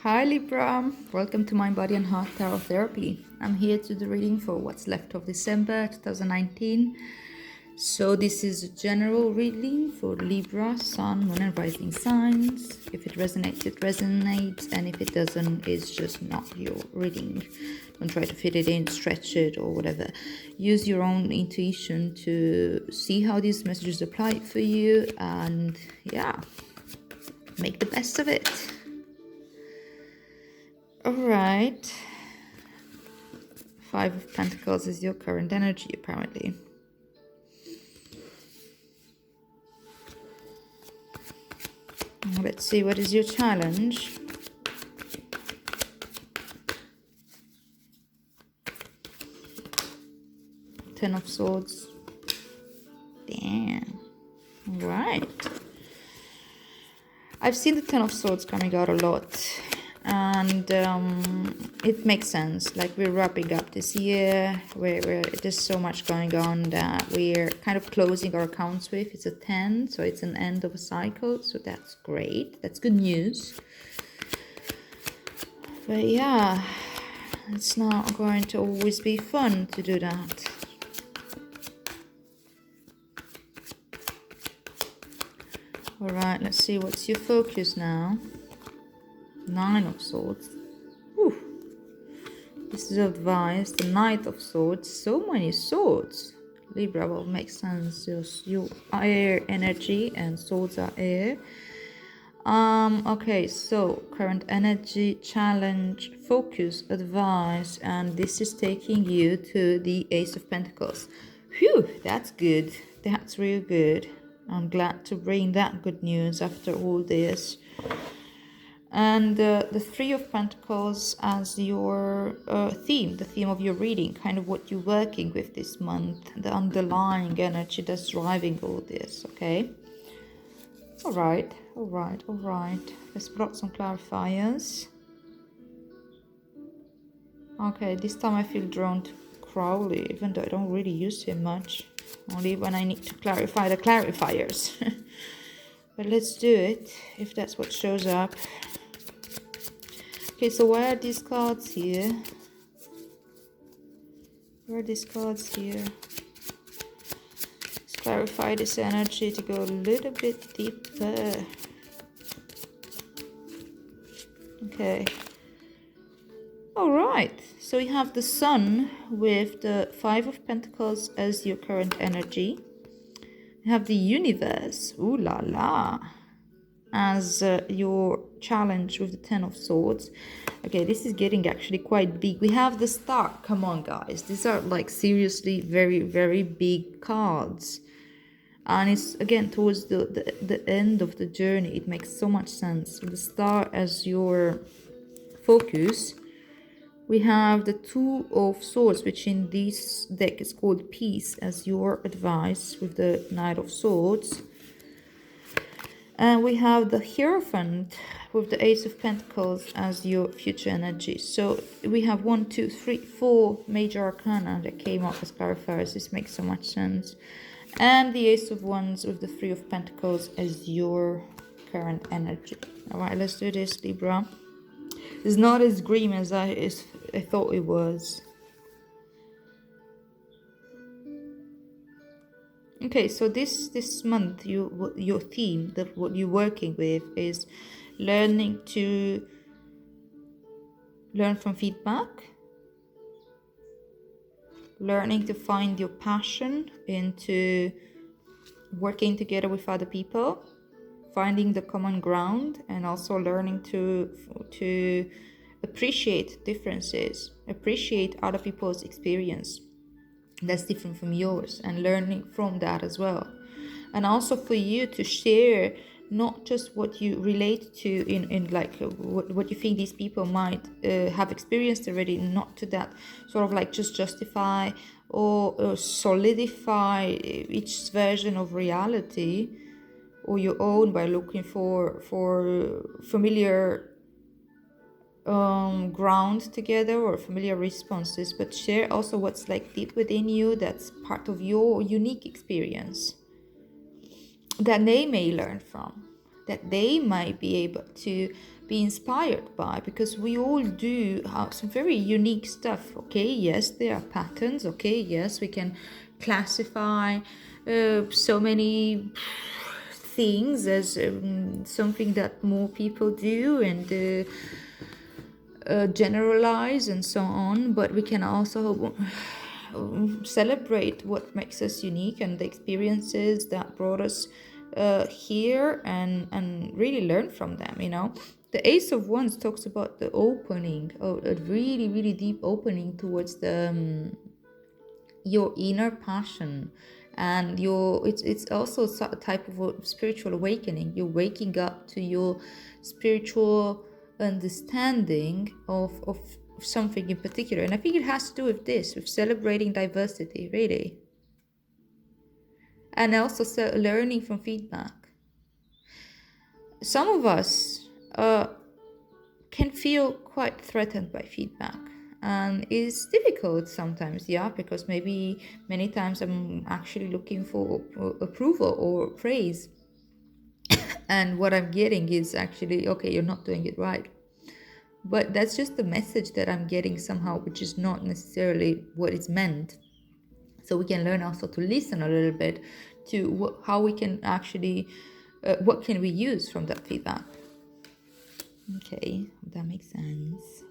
Hi Libra, welcome to Mind, Body and Heart Tarot Therapy. I'm here to do the reading for what's left of December 2019. So this is a general reading for Libra, Sun, Moon and Rising signs. If it resonates, it resonates, and if it doesn't, it's just not your reading. Don't try to fit it in, stretch it or whatever. Use your own intuition to see how these messages apply for you and make the best of it. Alright, Five of Pentacles is your current energy apparently. Let's see, what is your challenge? Ten of Swords. Damn. Alright. I've seen the Ten of Swords coming out a lot. And it makes sense. Like, we're wrapping up this year where there's so much going on that we're kind of closing our accounts with. It's a 10, so it's an end of a cycle, so that's great. That's good news. But yeah, it's not going to always be fun to do that. Alright, let's see, what's your focus now? Nine of Swords. Whew. This is advice. The Knight of Swords. So many swords. Libra, well, makes sense. You are air energy and swords are air. Okay, so current energy, challenge, focus, advice, and this is taking you to the Ace of Pentacles. Phew, that's good. That's real good. I'm glad to bring that good news after all this. And the Three of Pentacles as your theme, the theme of your reading, kind of what you're working with this month, the underlying energy that's driving all this, okay? All right. Let's put out some clarifiers. Okay, this time I feel drawn to Crowley, even though I don't really use him much. Only when I need to clarify the clarifiers. But let's do it, if that's what shows up. Okay, so why are these cards here? Where are these cards here? Let's clarify this energy to go a little bit deeper. Okay. Alright, so we have the Sun with the Five of Pentacles as your current energy. We have the Universe, ooh la la, as your challenge with the Ten of Swords. Okay, this is getting actually quite big. We have the Star. Come on, guys. These are like seriously very, very big cards. And it's, again, towards the end of the journey. It makes so much sense. With the Star as your focus, we have the Two of Swords, which in this deck is called Peace, as your advice with the Knight of Swords. And we have the Hierophant with the Ace of Pentacles as your future energy. So we have 1, 2, 3, 4 major arcana that came up as clarifiers. This makes so much sense. And the Ace of Wands with the Three of Pentacles as your current energy. All right, let's do this, Libra. It's not as grim as I thought it was. Okay, so this month your theme, what you're working with, is learn from feedback, learning to find your passion into working together with other people, finding the common ground, and also learning to appreciate differences, appreciate other people's experience that's different from yours, and learning from that as well. And also for you to share not just what you relate to in like what you think these people might have experienced already, not to that sort of like just justify or solidify each version of reality or your own by looking for familiar ground together or familiar responses, but share also what's like deep within you that's part of your unique experience that they may learn from, that they might be able to be inspired by, because we all do have some very unique stuff. Okay, yes, there are patterns. Okay, yes, we can classify so many things as something that more people do, and generalize and so on, but we can also celebrate what makes us unique and the experiences that brought us here, and really learn from them, you know. The Ace of Wands talks about the opening, a really, really deep opening towards the your inner passion, and it's also a type of a spiritual awakening. You're waking up to your spiritual understanding of something in particular, and I think it has to do with this, with celebrating diversity, really, and also learning from feedback. Some of us can feel quite threatened by feedback, and it's difficult sometimes, yeah, because maybe many times I'm actually looking for approval or praise, and what I'm getting is actually, okay, you're not doing it right. But that's just the message that I'm getting somehow, which is not necessarily what it's meant. So we can learn also to listen a little bit to how we can actually, what can we use from that feedback. Okay, that makes sense.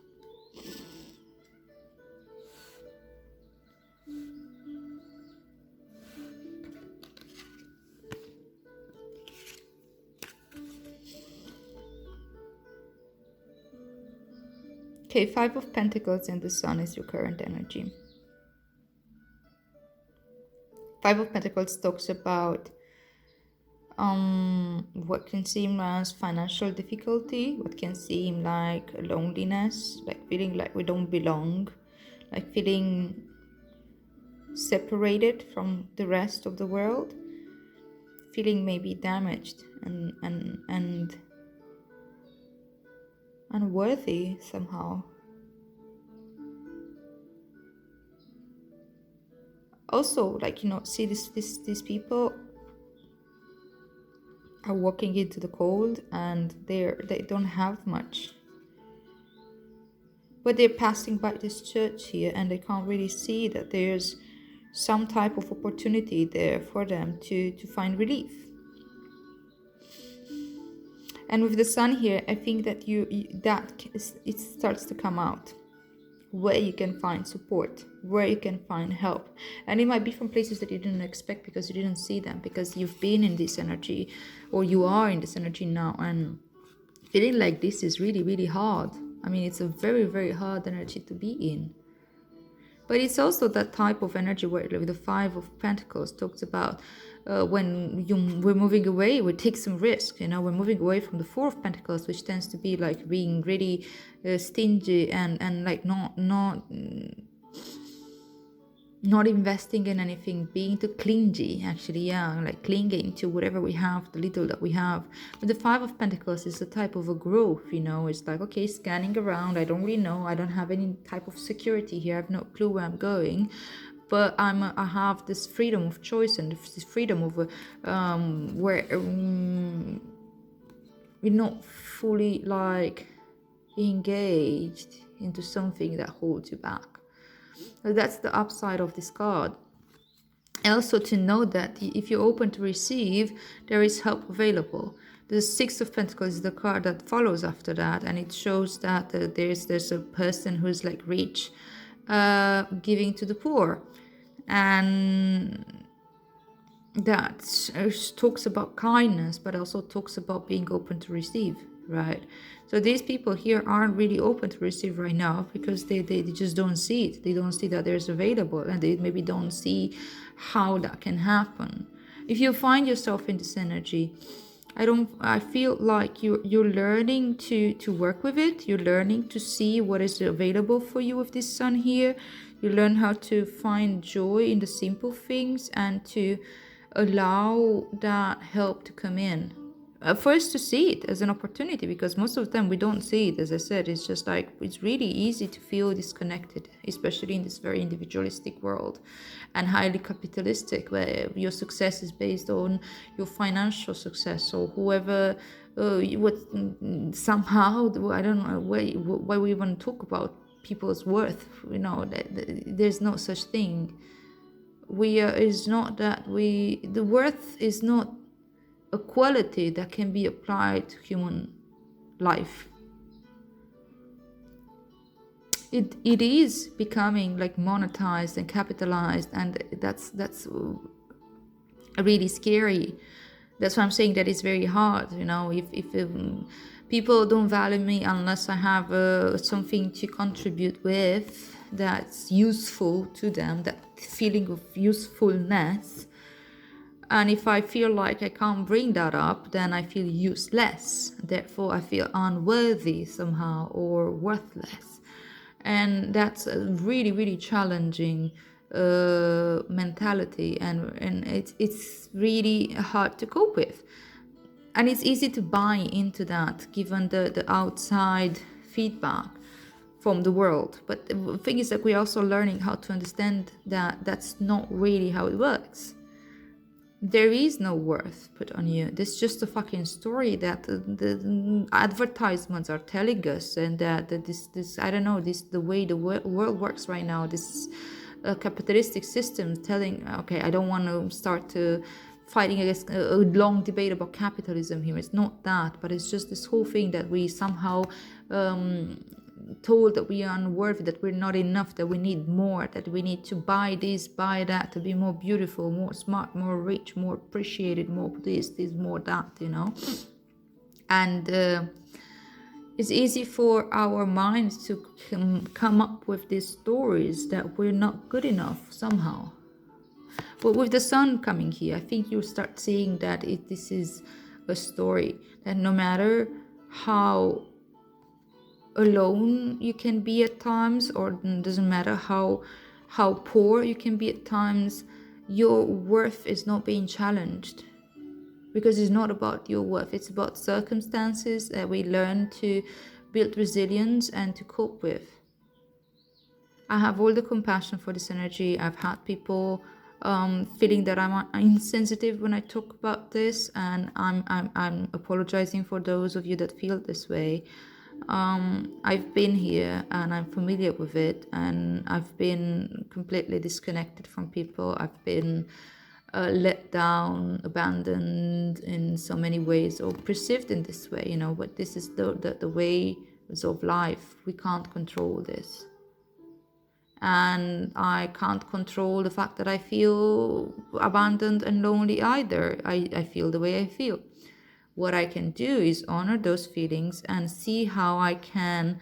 Okay, Five of Pentacles and the Sun is your current energy. Five of Pentacles talks about what can seem as financial difficulty, what can seem like loneliness, like feeling like we don't belong, like feeling separated from the rest of the world, feeling maybe damaged and unworthy somehow. Also, like, you know, see these people are walking into the cold, and they don't have much, but they're passing by this church here, and they can't really see that there's some type of opportunity there for them to find relief. And with the Sun here, I think that it starts to come out, where you can find support, where you can find help. And it might be from places that you didn't expect, because you didn't see them, because you've been in this energy, or you are in this energy now, and feeling like this is really, really hard. I mean, it's a very, very hard energy to be in. But it's also that type of energy where the Five of Pentacles talks about when we're moving away, we take some risk. You know, we're moving away from the Four of Pentacles, which tends to be like being really stingy and like not investing in anything, being too clingy, actually, yeah, like clinging to whatever we have, the little that we have. But the Five of Pentacles is a type of a growth, you know. It's like, okay, scanning around, I don't really know, I don't have any type of security here, I have no clue where I'm going, but I have this freedom of choice, and this freedom of where we're not fully like engaged into something that holds you back. So that's the upside of this card. Also, to know that if you're open to receive, there is help available. The Six of Pentacles is the card that follows after that, and it shows that there's a person who's like rich, giving to the poor, and that talks about kindness, but also talks about being open to receive, right? So these people here aren't really open to receive right now, because they just don't see it. They don't see that there's available, and they maybe don't see how that can happen. If you find yourself in this energy, I feel like you're learning to work with it. You're learning to see what is available for you with this Sun here. You learn how to find joy in the simple things, and to allow that help to come in. First, to see it as an opportunity, because most of the time we don't see it. As I said, it's just like, it's really easy to feel disconnected, especially in this very individualistic world and highly capitalistic, where your success is based on your financial success, or whoever what somehow, I don't know why we even talk about people's worth. There's no such thing. We is not that we the worth is not a quality that can be applied to human life. It is becoming like monetized and capitalized, and that's really scary. That's why I'm saying that it's very hard. If people don't value me unless I have something to contribute with that's useful to them, that feeling of usefulness. And if I feel like I can't bring that up, then I feel useless. Therefore, I feel unworthy somehow or worthless. And that's a really, really challenging mentality, and it's really hard to cope with. And it's easy to buy into that given the outside feedback from the world. But the thing is that we're also learning how to understand that that's not really how it works. There is no worth put on you. This is just a fucking story that the advertisements are telling us, and that this I don't know, this the way the world works right now. This capitalistic system telling, okay, I don't want to start fighting against a long debate about capitalism here. It's not that, but it's just this whole thing that we somehow told that we are unworthy, that we're not enough, that we need more, that we need to buy this, buy that, to be more beautiful, more smart, more rich, more appreciated, more this, more that, And it's easy for our minds to come up with these stories that we're not good enough somehow. But with the sun coming here, I think you'll start seeing that this is a story that no matter how alone you can be at times, or it doesn't matter how poor you can be at times, your worth is not being challenged, because it's not about your worth, it's about circumstances that we learn to build resilience and to cope with. I have all the compassion for this energy. I've had people feeling that I'm insensitive when I talk about this, and I'm apologizing for those of you that feel this way. I've been here and I'm familiar with it, and I've been completely disconnected from people. I've been let down, abandoned in so many ways, or perceived in this way, but this is the ways of life. We can't control this. And I can't control the fact that I feel abandoned and lonely either. I feel the way I feel. What I can do is honor those feelings and see how I can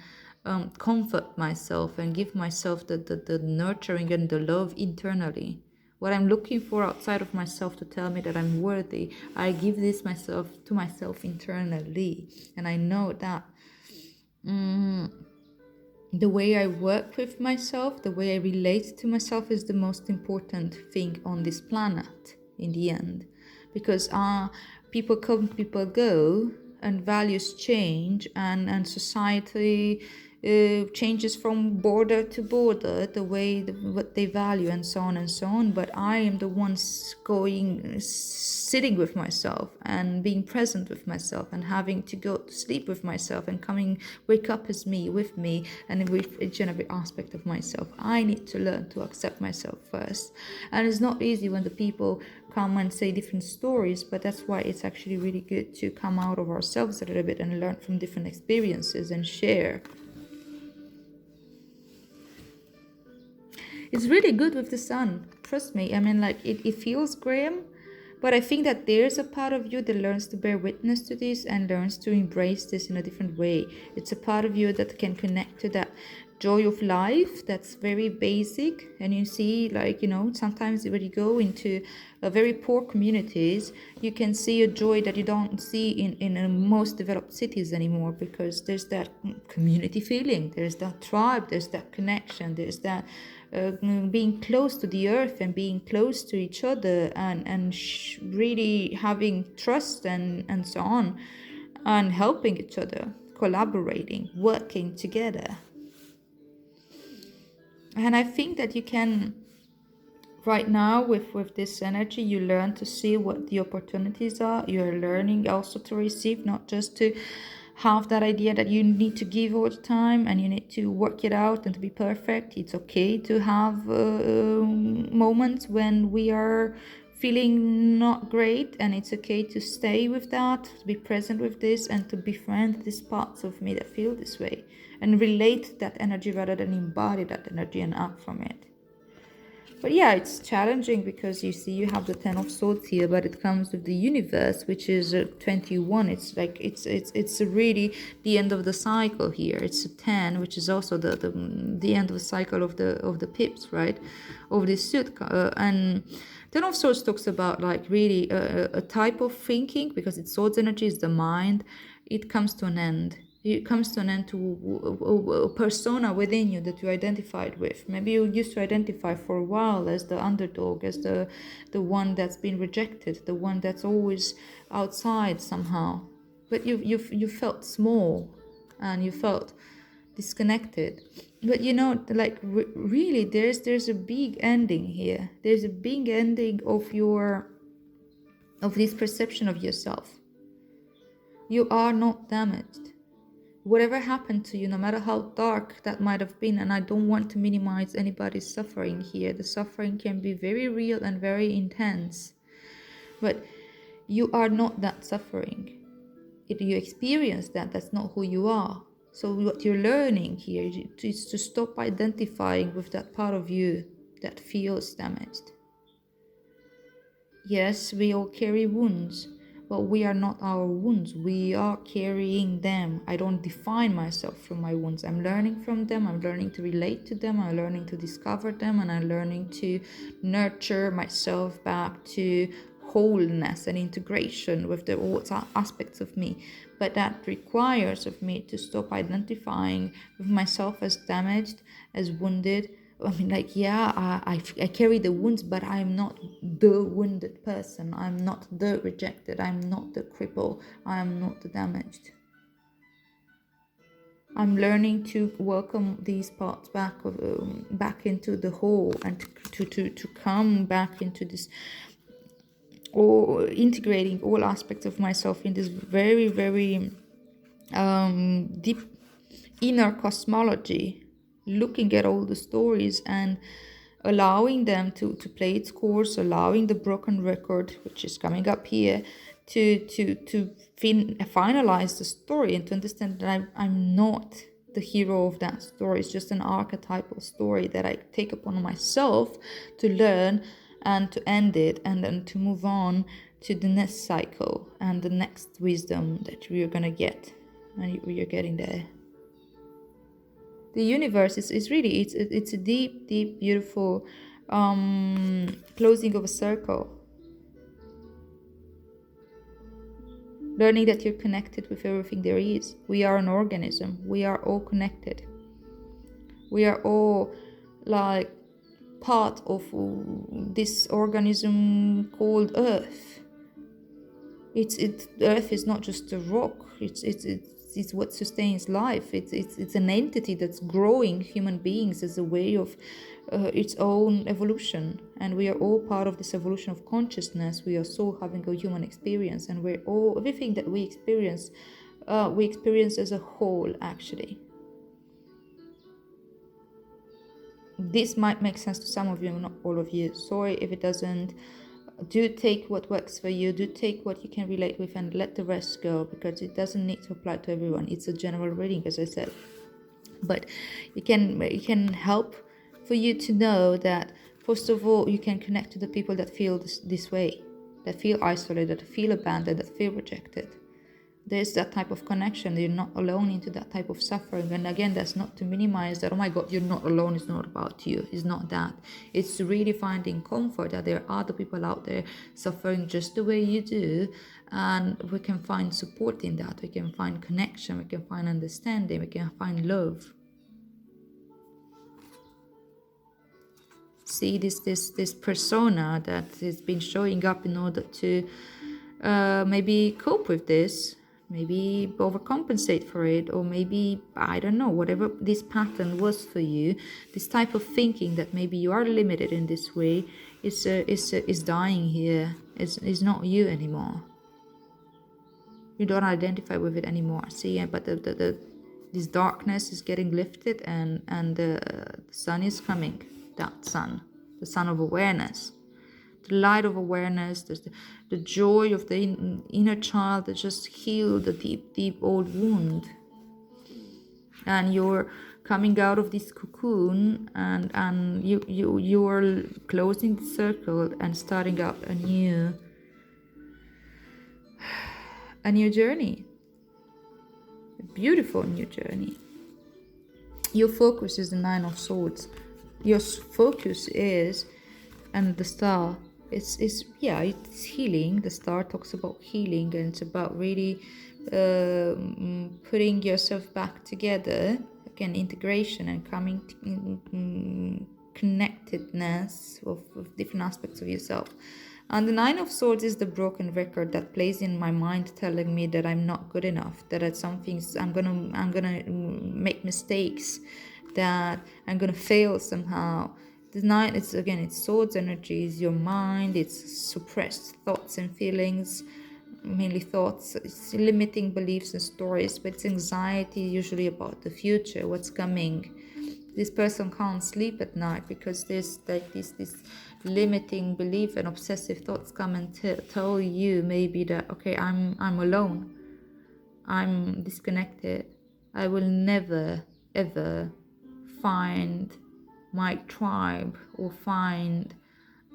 comfort myself and give myself the nurturing and the love internally. What I'm looking for outside of myself to tell me that I'm worthy, I give this to myself internally. And I know that the way I work with myself, the way I relate to myself is the most important thing on this planet in the end. Because people come, people go, and values change, and society changes from border to border, the way what they value, and so on and so on. But I am the one sitting with myself and being present with myself, and having to go to sleep with myself, and wake up as me, with me, and with each and every aspect of myself. I need to learn to accept myself first. And it's not easy when the people come and say different stories, but that's why it's actually really good to come out of ourselves a little bit and learn from different experiences and share. It's really good with the sun, trust me. I mean, like, it feels grim, but I think that there's a part of you that learns to bear witness to this and learns to embrace this in a different way. It's a part of you that can connect to that joy of life that's very basic. And you see, like, sometimes when you go into very poor communities, you can see a joy that you don't see in most developed cities anymore, because there's that community feeling, there's that tribe, there's that connection, there's that being close to the earth and being close to each other, and really having trust and so on, and helping each other, collaborating, working together. And I think that you can right now with this energy, you learn to see what the opportunities are. You're learning also to receive, not just to have that idea that you need to give all the time and you need to work it out and to be perfect. It's okay to have moments when we are feeling not great, and it's okay to stay with that, to be present with this, and to befriend these parts of me that feel this way and relate that energy rather than embody that energy and act from it. But yeah, it's challenging because you see you have the 10 of swords here, but it comes with the universe, which is 21. It's like it's really the end of the cycle here. It's a 10, which is also the end of the cycle of the pips, right, of this suit. And 10 of swords talks about like really a type of thinking, because it's swords energy is the mind. It comes to an end. It comes to an end to a persona within you that you identified with. Maybe you used to identify for a while as the underdog, as the one that's been rejected, the one that's always outside somehow. But you felt small, and you felt disconnected. But you know, like really, there's a big ending here. There's a big ending of this perception of yourself. You are not damaged. Whatever happened to you, no matter how dark that might have been, and I don't want to minimize anybody's suffering here. The suffering can be very real and very intense. But you are not that suffering. If you experience that, that's not who you are. So what you're learning here is to stop identifying with that part of you that feels damaged. Yes, we all carry wounds, but we are not our wounds. We are carrying them. I don't define myself from my wounds. I'm learning from them. I'm learning to relate to them. I'm learning to discover them, and I'm learning to nurture myself back to wholeness and integration with all aspects of me. But that requires of me to stop identifying with myself as damaged, as wounded. I mean, like, yeah, I carry the wounds, but I'm not the wounded person. I'm not the rejected. I'm not the cripple. I'm not the damaged. I'm learning to welcome these parts back into the whole, and to come back into this, or integrating all aspects of myself in this very, very deep inner cosmology, looking at all the stories and allowing them to play its course, allowing the broken record, which is coming up here, to finalize the story, and to understand that I'm not the hero of that story. It's just an archetypal story that I take upon myself to learn and to end it, and then to move on to the next cycle and the next wisdom that we are going to get, and we are getting there. The universe is really, it's a deep, beautiful closing of a circle. Learning that you're connected with everything there is. We are an organism. We are all connected. We are all like part of this organism called Earth. Earth is not just a rock. It's what sustains life. It's an entity that's growing human beings as a way of its own evolution, and we are all part of this evolution of consciousness. We are so having a human experience, and we're all, everything that we experience as a whole. Actually, this might make sense to some of you, not all of you. Sorry if it doesn't. Do take what works for you, do take what you can relate with, and let the rest go, because it doesn't need to apply to everyone. It's a general reading, as I said, but it can help for you to know that, first of all, you can connect to the people that feel this way, that feel isolated, that feel abandoned, that feel rejected. There's that type of connection. You're not alone into that type of suffering. And again, that's not to minimize that, oh my God, you're not alone. It's not about you. It's not that. It's really finding comfort that there are other people out there suffering just the way you do. And we can find support in that. We can find connection. We can find understanding. We can find love. See this persona that has been showing up in order to maybe cope with this, maybe overcompensate for it, or maybe, I don't know, whatever this pattern was for you, this type of thinking that maybe you are limited in this way, is dying here. It's not you anymore. You don't identify with it anymore. See, but this darkness is getting lifted, and the sun is coming. That sun, the sun of awareness, the light of awareness, the joy of the inner child that just healed the deep old wound. And you're coming out of this cocoon, and you're closing the circle and starting up a new journey, a beautiful new journey. Your focus is the Nine of Swords. Your focus is, and the star, it's healing. The star talks about healing, and it's about really putting yourself back together, again, integration and coming connectedness of different aspects of yourself. And the Nine of Swords is the broken record that plays in my mind, telling me that I'm not good enough, that at some things I'm gonna make mistakes, that I'm gonna fail somehow. The nine, it's swords energy, is your mind, it's suppressed thoughts and feelings, mainly thoughts, it's limiting beliefs and stories, but it's anxiety usually about the future, what's coming. This person can't sleep at night because there's like this limiting belief and obsessive thoughts come and tell you maybe that, okay, I'm alone, I'm disconnected, I will never ever find my tribe or find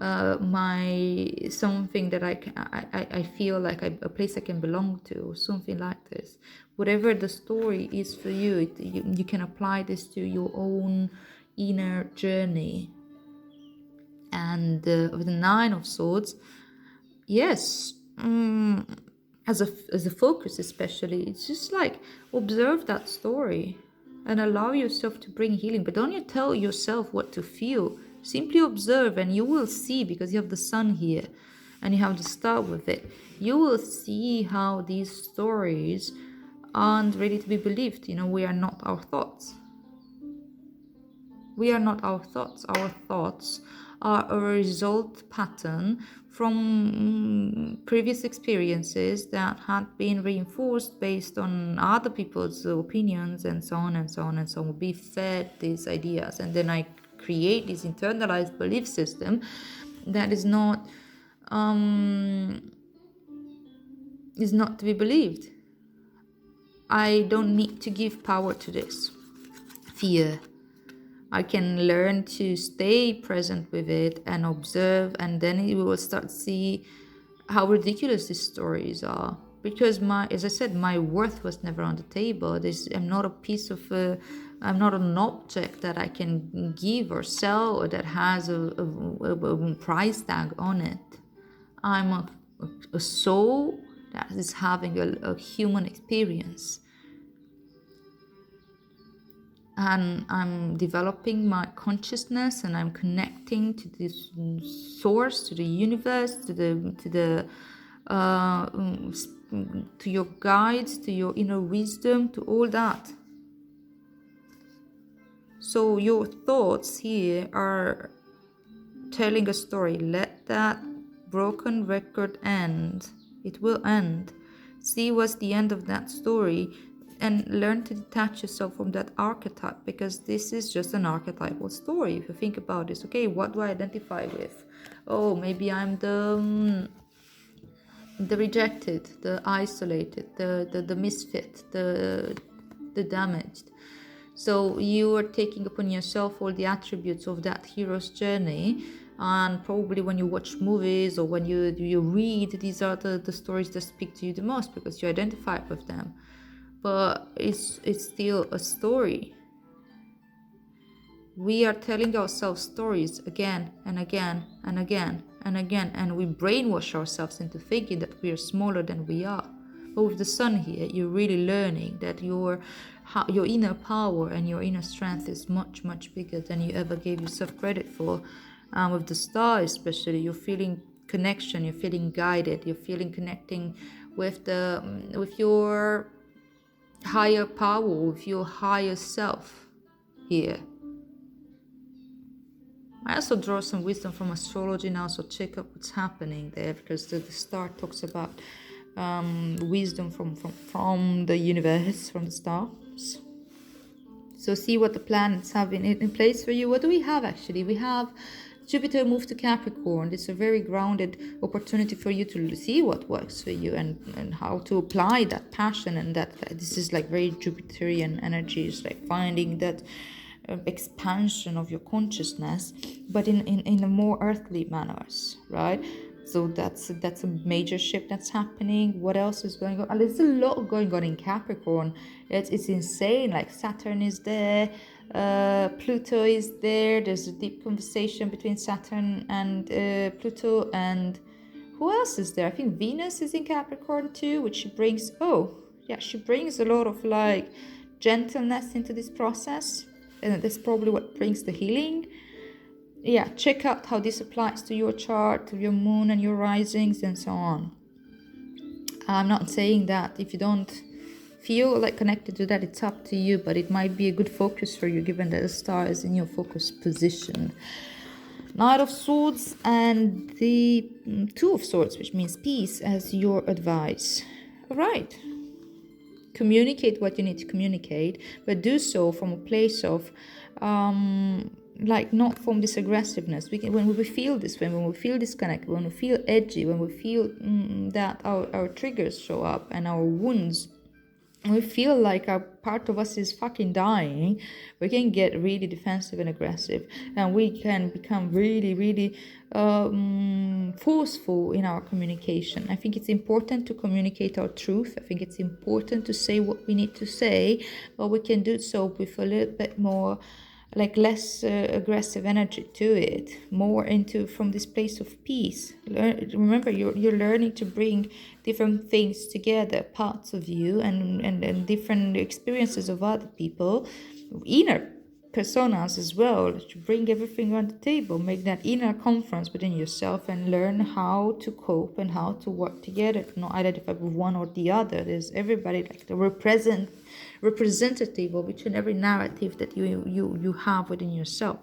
my something that I feel like a place I can belong to, or something like this. Whatever the story is for you, you can apply this to your own inner journey. And with the Nine of Swords, yes, as a focus especially, it's just like observe that story and allow yourself to bring healing, but don't you tell yourself what to feel. Simply observe, and you will see, because you have the sun here and you have the star with it, you will see how these stories aren't ready to be believed. We are not our thoughts. We are not our thoughts. Our thoughts are a result pattern from previous experiences that had been reinforced based on other people's opinions, and so on and so on and so on. We fed these ideas, and then I create this internalized belief system that is not to be believed. I don't need to give power to this fear. I can learn to stay present with it and observe, and then you will start to see how ridiculous these stories are. Because as I said, my worth was never on the table. I'm not a piece of, I'm not an object that I can give or sell, or that has a price tag on it. I'm a soul that is having a human experience. And I'm developing my consciousness, and I'm connecting to this source, to the universe, to your guides, to your inner wisdom, to all that. So your thoughts here are telling a story. Let that broken record end. It will end. See what's the end of that story, and learn to detach yourself from that archetype, because this is just an archetypal story. If you think about this, okay, what do I identify with? Oh, maybe I'm the rejected, the isolated, the misfit, the damaged. So you are taking upon yourself all the attributes of that hero's journey, and probably when you watch movies or when you read, these are the stories that speak to you the most, because you identify with them. But it's still a story. We are telling ourselves stories again and again and again and again, and we brainwash ourselves into thinking that we are smaller than we are. But with the sun here, you're really learning that your inner power and your inner strength is much, much bigger than you ever gave yourself credit for. With the star especially, you're feeling connection, you're feeling guided, you're feeling connecting with your higher power, with your higher self here. I also draw some wisdom from astrology now, so check out what's happening there, because the star talks about wisdom from the universe, from the stars. So see what the planets have in place for you. What do we have actually? We have Jupiter moved to Capricorn. It's a very grounded opportunity for you to see what works for you and how to apply that passion, and that this is like very Jupiterian energy. It's like finding that expansion of your consciousness, but in a more earthly manners, right? So that's a major shift that's happening. What else is going on? There's a lot going on in Capricorn. It's insane. Like Saturn is there, Pluto is there. There's a deep conversation between Saturn and Pluto, and who else is there? I think Venus is in Capricorn too, which she brings. Oh, yeah, she brings a lot of like gentleness into this process, and that's probably what brings the healing. Yeah, check out how this applies to your chart, to your moon and your risings and so on. I'm not saying that if you don't feel like connected to that, it's up to you, but it might be a good focus for you given that the star is in your focus position. Knight of Swords and the Two of Swords, which means peace, as your advice. All right. Communicate what you need to communicate, but do so from a place of like not from this aggressiveness. When we feel this way, when we feel disconnected, when we feel edgy, when we feel that our triggers show up and our wounds, we feel like a part of us is fucking dying, we can get really defensive and aggressive, and we can become really, really forceful in our communication. I think it's important to communicate our truth. I think it's important to say what we need to say, but we can do so with a little bit more, like less aggressive energy to it, more into from this place of peace. Remember, you're learning to bring different things together, parts of you and different experiences of other people, inner personas as well, to bring everything on the table, make that inner conference within yourself and learn how to cope and how to work together, to not identify with one or the other. There's everybody like the representative of each and every narrative that you have within yourself,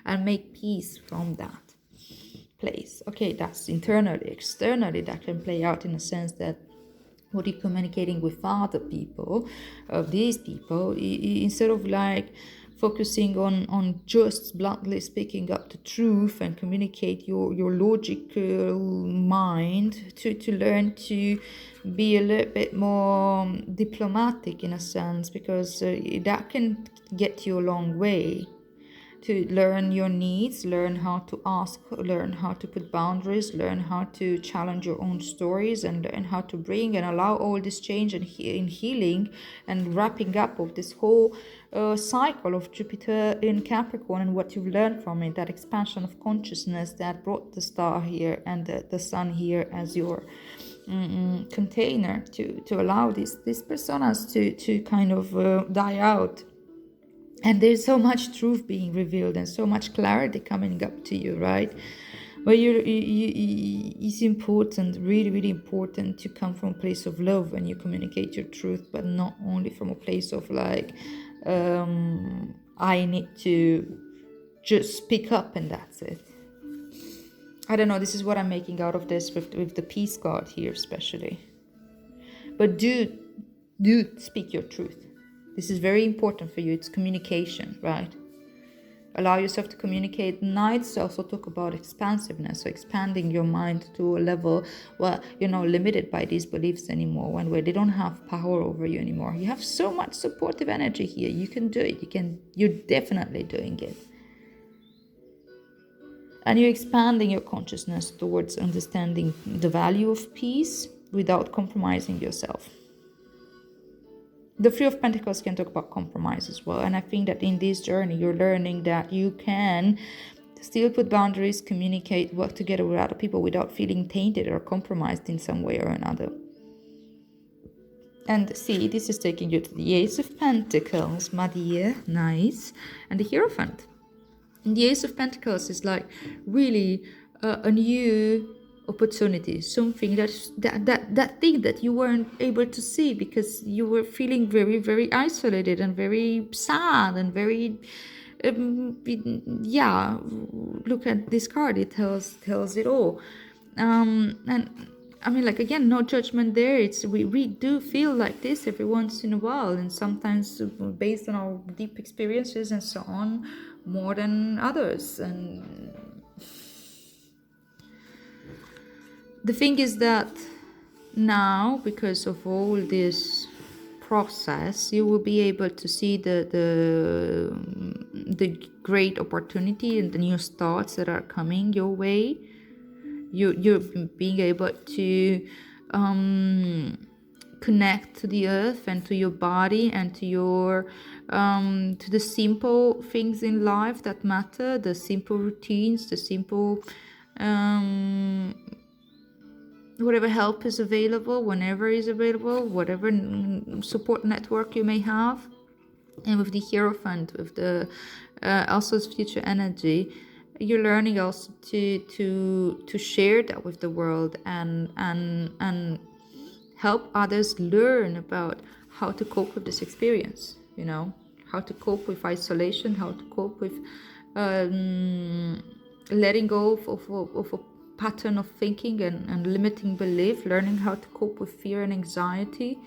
and make peace from that place. Okay, that's internally. Externally, that can play out in a sense that what you're communicating with other people, these people, instead of like focusing on just bluntly speaking up the truth and communicate your logical mind, to learn to be a little bit more diplomatic in a sense, because that can get you a long way. To learn your needs, learn how to ask, learn how to put boundaries, learn how to challenge your own stories, and learn how to bring and allow all this change and in healing and wrapping up of this whole cycle of Jupiter in Capricorn and what you've learned from it, that expansion of consciousness that brought the star here and the sun here as your container to allow these personas to kind of die out. And there's so much truth being revealed and so much clarity coming up to you, right? But it's important, really, really important to come from a place of love when you communicate your truth, but not only from a place of like, I need to just speak up and that's it. I don't know, this is what I'm making out of this with the peace card here especially. But do speak your truth. This is very important for you. It's communication, right? Allow yourself to communicate. Knights also talk about expansiveness, so expanding your mind to a level where you're not limited by these beliefs anymore, where they don't have power over you anymore. You have so much supportive energy here. You can do it. You're definitely doing it. And you're expanding your consciousness towards understanding the value of peace without compromising yourself. The Three of Pentacles can talk about compromise as well. And I think that in this journey, you're learning that you can still put boundaries, communicate, work together with other people without feeling tainted or compromised in some way or another. And see, this is taking you to the Ace of Pentacles, my dear. Nice. And the Hierophant. And the Ace of Pentacles is like really a new opportunity, something that thing that you weren't able to see because you were feeling very, very isolated and very sad and very yeah, look at this card. It tells it all. And I mean, like, again, no judgment there. It's we do feel like this every once in a while, and sometimes based on our deep experiences and so on, more than others. And the thing is that now, because of all this process, you will be able to see the great opportunity and the new thoughts that are coming your way. You're being able to connect to the earth and to your body and to your to the simple things in life that matter, the simple routines, the simple whatever help is available, whenever is available, whatever support network you may have. And with the Hierophant, with the also future energy, you're learning also to share that with the world and help others learn about how to cope with this experience. How to cope with isolation, how to cope with letting go of a pattern of thinking and limiting belief, learning how to cope with fear and anxiety,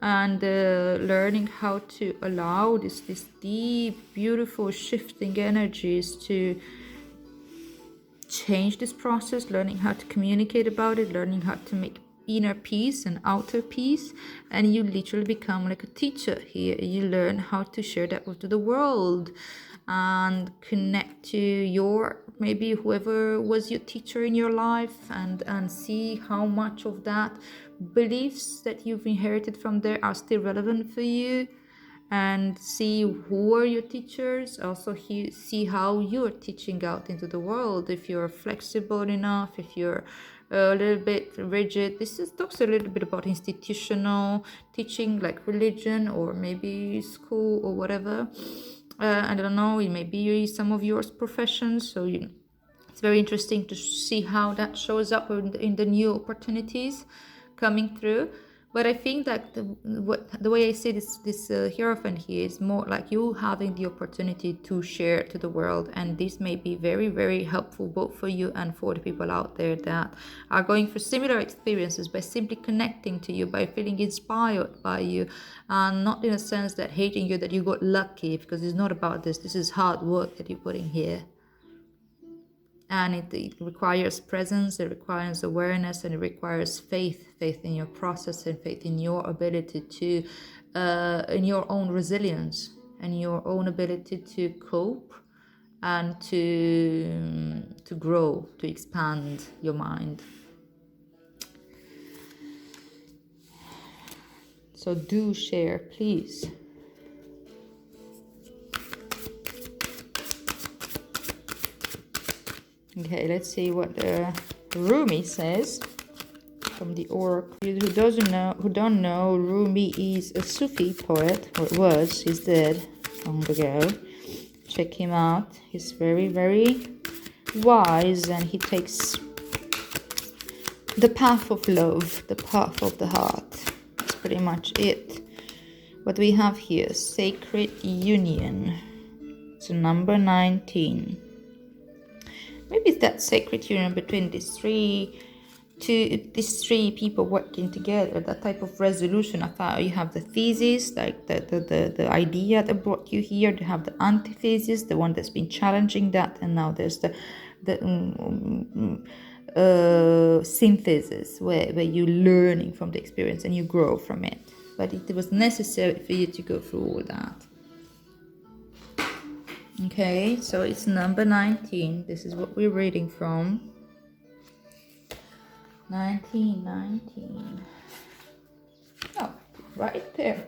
and learning how to allow this deep, beautiful, shifting energies to change this process, learning how to communicate about it, learning how to make inner peace and outer peace. And you literally become like a teacher here. You learn how to share that with the world and connect to your, maybe whoever was your teacher in your life, and see how much of that beliefs that you've inherited from there are still relevant for you, and see who are your teachers. Also see how you're teaching out into the world, if you're flexible enough, if you're a little bit rigid. This talks a little bit about institutional teaching, like religion or maybe school or whatever. I don't know, it may be some of your professions, so it's very interesting to see how that shows up in the new opportunities coming through. But I think that the way I see this Hierophant here is more like you having the opportunity to share to the world, and this may be very, very helpful both for you and for the people out there that are going through similar experiences, by simply connecting to you, by feeling inspired by you, and not in a sense that hating you that you got lucky, because it's not about this. This is hard work that you're putting here. And it requires presence, it requires awareness, and it requires faith in your process, and faith in your ability to, in your own resilience, and your own ability to cope, and to grow, to expand your mind. So do share, please. Okay, let's see what Rumi says from the Oracle. Who don't know, Rumi is a Sufi poet, or was. He's dead long ago. Check him out. He's very, very wise, and he takes the path of love, the path of the heart. That's pretty much it. What we have here, sacred union. It's number 19. Maybe it's that sacred union between these three people working together, that type of resolution. I thought you have the thesis, like the idea that brought you here. You have the antithesis, the one that's been challenging that, and now there's the synthesis, where you're learning from the experience and you grow from it. But it was necessary for you to go through all that. Okay, so it's number 19. This is what we're reading from. 19. Oh, right there.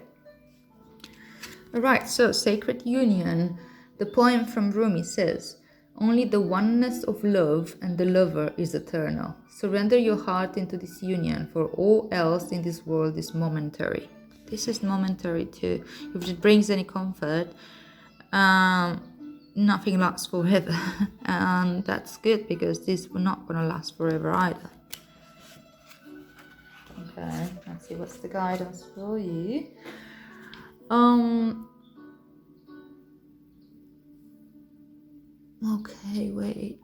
All right, so sacred union. The poem from Rumi says, "Only the oneness of love and the lover is eternal. Surrender your heart into this union, for all else in this world is momentary." This is momentary too. If it brings any comfort, nothing lasts forever. And that's good, because this will not going to last forever either. Okay, let's see what's the guidance for you. Okay, wait.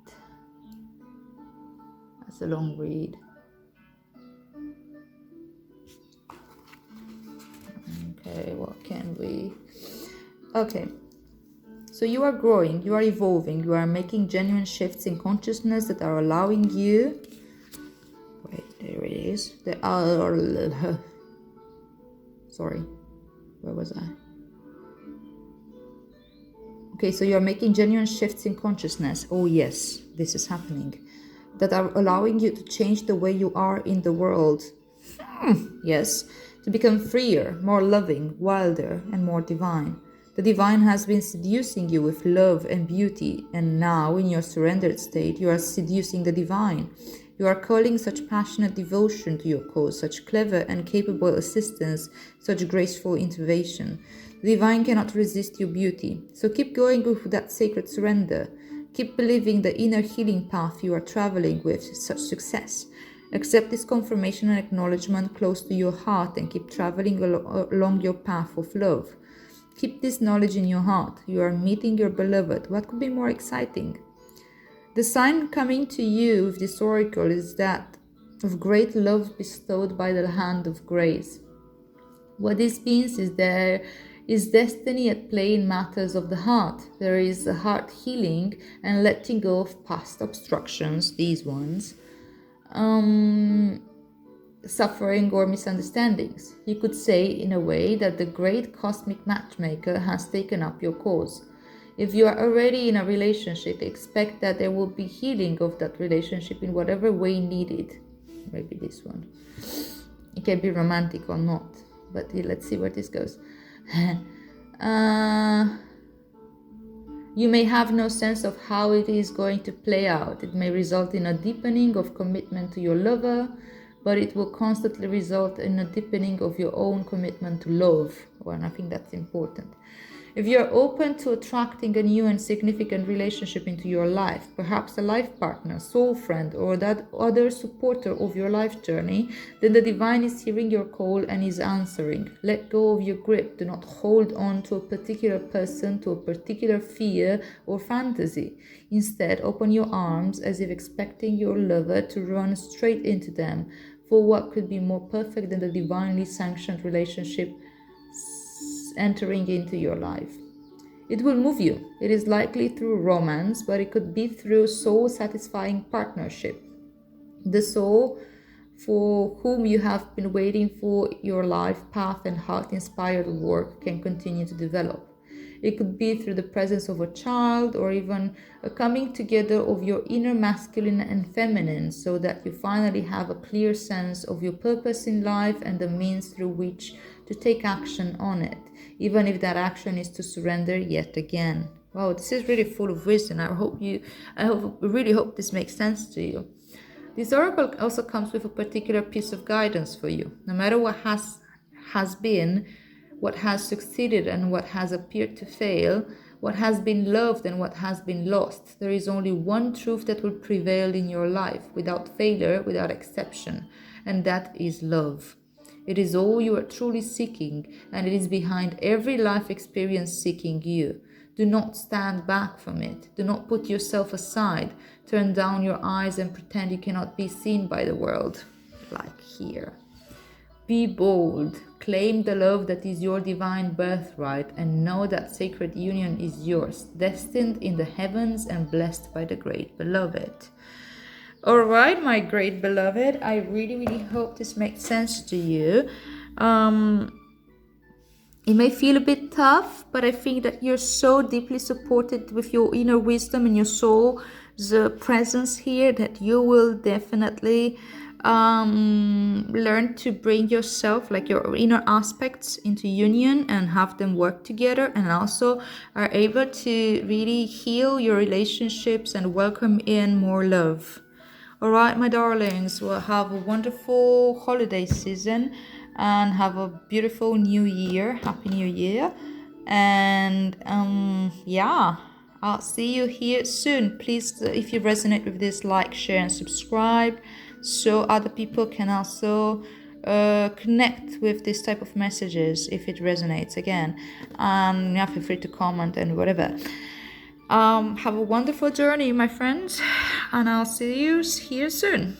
That's a long read. Okay, what can we... Okay. So you are growing, you are evolving, you are making genuine shifts in consciousness that are allowing you... Wait, there it is. Sorry, where was I? Okay, so you're making genuine shifts in consciousness. Oh yes, this is happening. That are allowing you to change the way you are in the world. Yes, to become freer, more loving, wilder, and more divine. The divine has been seducing you with love and beauty, and now, in your surrendered state, you are seducing the divine. You are calling such passionate devotion to your cause, such clever and capable assistance, such graceful intervention. The divine cannot resist your beauty, so keep going with that sacred surrender. Keep believing the inner healing path you are traveling with such success. Accept this confirmation and acknowledgement close to your heart and keep traveling along your path of love. Keep this knowledge in your heart. You are meeting your beloved. What could be more exciting? The sign coming to you with this oracle is that of great love bestowed by the hand of grace. What this means is there is destiny at play in matters of the heart. There is a heart healing and letting go of past obstructions, these ones, suffering or misunderstandings. You could say in a way that the great cosmic matchmaker has taken up your cause. If you are already in a relationship, expect that there will be healing of that relationship in whatever way needed. Maybe this one. It can be romantic or not, but let's see where this goes. You may have no sense of how it is going to play out. It may result in a deepening of commitment to your lover, but it will constantly result in a deepening of your own commitment to love. Well, I think that's important. If you are open to attracting a new and significant relationship into your life, perhaps a life partner, soul friend, or that other supporter of your life journey, then the divine is hearing your call and is answering. Let go of your grip. Do not hold on to a particular person, to a particular fear or fantasy. Instead, open your arms as if expecting your lover to run straight into them. For what could be more perfect than the divinely sanctioned relationship entering into your life? It will move you. It is likely through romance, but it could be through soul-satisfying partnership. The soul for whom you have been waiting for your life path and heart-inspired work can continue to develop. It could be through the presence of a child or even a coming together of your inner masculine and feminine so that you finally have a clear sense of your purpose in life and the means through which to take action on it, even if that action is to surrender yet again. Wow, this is really full of wisdom. I really hope this makes sense to you. This oracle also comes with a particular piece of guidance for you. No matter what has been, what has succeeded and what has appeared to fail, what has been loved and what has been lost, there is only one truth that will prevail in your life, without failure, without exception, and that is love. It is all you are truly seeking, and it is behind every life experience seeking you. Do not stand back from it. Do not put yourself aside. Turn down your eyes and pretend you cannot be seen by the world. Like here. Be bold. Claim the love that is your divine birthright and know that sacred union is yours, destined in the heavens and blessed by the great beloved. All right, my great beloved, I really, really hope this makes sense to you. It may feel a bit tough, but I think that you're so deeply supported with your inner wisdom and your soul's presence here that you will definitely learn to bring yourself, like your inner aspects, into union and have them work together, and also are able to really heal your relationships and welcome in more love. All right, my darlings, well, have a wonderful holiday season and have a beautiful new year. Happy New Year. And yeah, I'll see you here soon. Please, if you resonate with this, like, share, and subscribe so other people can also connect with this type of messages if it resonates again. Yeah, feel free to comment and whatever. Have a wonderful journey, my friends, and I'll see you here soon.